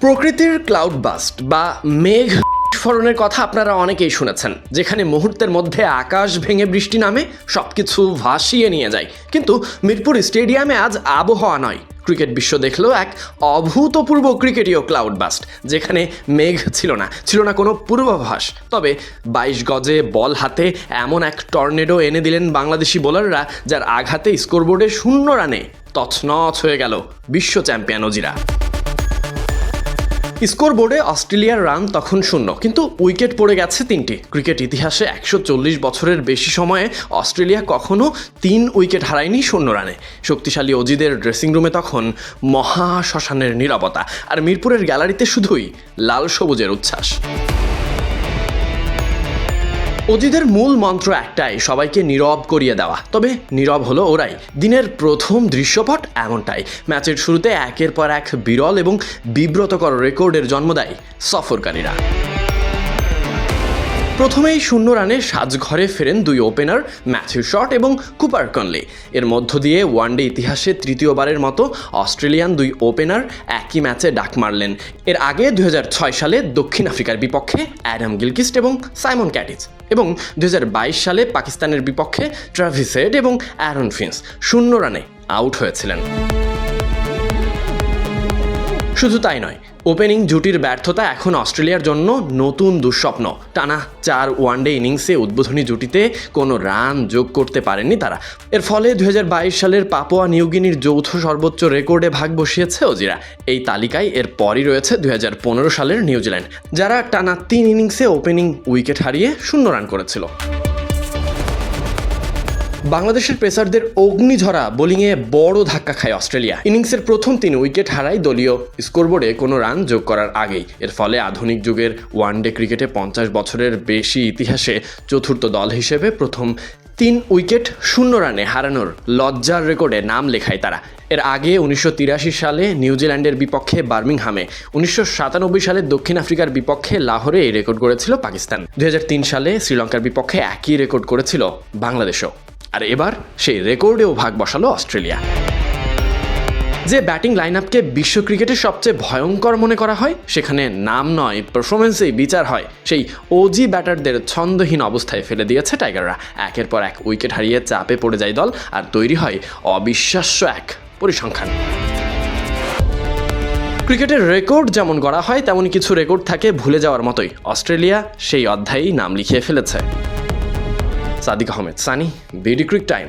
প্রকৃতির cloud bast বা মেঘ বিস্ফোরণের কথা আপনারা অনেকেই শুনেছেন, যেখানে মুহূর্তের মধ্যে আকাশ ভেঙে বৃষ্টি নামে সবকিছু ভাসিয়ে নিয়ে যায়। কিন্তু মিরপুর স্টেডিয়ামে আজ আবহাওয়া নয়, ক্রিকেট বিশ্ব দেখলো এক অভূতপূর্ব ক্রিকেটীয় ক্লাউড বাস্ট, যেখানে মেঘ ছিল না কোনো পূর্বাভাস। তবে 22 গজে বল হাতে এমন এক টর্নেডো এনে দিলেন বাংলাদেশি বোলাররা, যার আঘাতে স্কোরবোর্ডে 0 রানে তছনছ হয়ে গেল বিশ্ব চ্যাম্পিয়ন অজিরা। স্কোরবোর্ডে অস্ট্রেলিয়ার রান তখন 0, কিন্তু উইকেট পড়ে গেছে 3টি। ক্রিকেট ইতিহাসে 140 বছরের বেশি সময়ে অস্ট্রেলিয়া কখনো 3 উইকেট হারায়নি 0 রানে। শক্তিশালী অজিদের ড্রেসিং রুমে তখন মহা শ্মশানের নীরবতা, আর মিরপুরের গ্যালারিতে শুধুই লাল সবুজের উচ্ছ্বাস। অজিদের মূল মন্ত্র একটাই, সবাইকে নীরব করিয়ে দেওয়া। তবে নীরব হলো ওরাই। দিনের প্রথম দৃশ্যপট এমনটাই। ম্যাচের শুরুতে একের পর এক বিরল এবং বিব্রতকর রেকর্ডের জন্ম দেয় সফরকারীরা। প্রথমেই 0 রানে সাজঘরে ফেরেন 2 ওপেনার ম্যাথিউ শট এবং কুপার কনলি। এর মধ্য দিয়ে ওয়ানডে ইতিহাসে তৃতীয়বারের মতো অস্ট্রেলিয়ান 2 ওপেনার একই ম্যাচে ডাক মারলেন। এর আগে 2006 সালে দক্ষিণ আফ্রিকার বিপক্ষে অ্যাডাম গিলক্রিস্ট এবং সাইমন ক্যাটিস, এবং 2022 সালে পাকিস্তানের বিপক্ষে ট্রাভিস হেড এবং অ্যারন ফিঞ্চ 0 রানে আউট হয়েছিলেন। শুধু তাই নয়, ওপেনিং জুটির ব্যর্থতা এখন অস্ট্রেলিয়ার জন্য নতুন দুঃস্বপ্ন। টানা 4 ওয়ানডে ইনিংসে উদ্বোধনী জুটিতে কোনো রান যোগ করতে পারেননি তারা। এর ফলে 2022 সালের পাপুয়া নিউগিনির যৌথ সর্বোচ্চ রেকর্ডে ভাগ বসিয়েছে অজিরা। এই তালিকায় এর পরই রয়েছে 2015 সালের নিউজিল্যান্ড, যারা টানা 3 ইনিংসে ওপেনিং উইকেট হারিয়ে 0 রান করেছিল। বাংলাদেশের পেসারদের অগ্নিঝরা বোলিংয়ে বড় ধাক্কা খায় অস্ট্রেলিয়া। ইনিংসের প্রথম 3 উইকেট হারায় দলীয় স্কোরবোর্ডে কোনো রান যোগ করার আগেই। এর ফলে আধুনিক যুগের ওয়ানডে ক্রিকেটে 50 বছরের বেশি ইতিহাসে চতুর্থ দল হিসেবে প্রথম 3 উইকেট 0 রানে হারানোর লজ্জার রেকর্ডে নাম লেখায় তারা। এর আগে 1983 সালে নিউজিল্যান্ডের বিপক্ষে বার্মিংহামে, 1997 সালে দক্ষিণ আফ্রিকার বিপক্ষে লাহোরে এই রেকর্ড করেছিল পাকিস্তান। 2003 সালে শ্রীলঙ্কার বিপক্ষে একই রেকর্ড করেছিল বাংলাদেশও। আর এবার সেই রেকর্ডেও ভাগ বসালো অস্ট্রেলিয়া। যে ব্যাটিং লাইন আপকে বিশ্ব ক্রিকেটের সবচেয়ে ভয়ঙ্কর মনে করা হয়, সেখানে নাম নয় পারফরমেন্সেই বিচার হয়। সেই ওজি ব্যাটারদের ছন্দহীন অবস্থায় ফেলে দিয়েছে টাইগাররা। একের পর এক উইকেট হারিয়ে চাপে পড়ে যায় দল, আর তৈরি হয় অবিশ্বাস্য এক পরিসংখ্যান। ক্রিকেটের রেকর্ড যেমন গড়া হয়, তেমনই কিছু রেকর্ড থাকে ভুলে যাওয়ার মতোই। অস্ট্রেলিয়া সেই অধ্যায়েই নাম লিখিয়ে ফেলেছে। Sadik Ahmed Sunny, BD Cric time.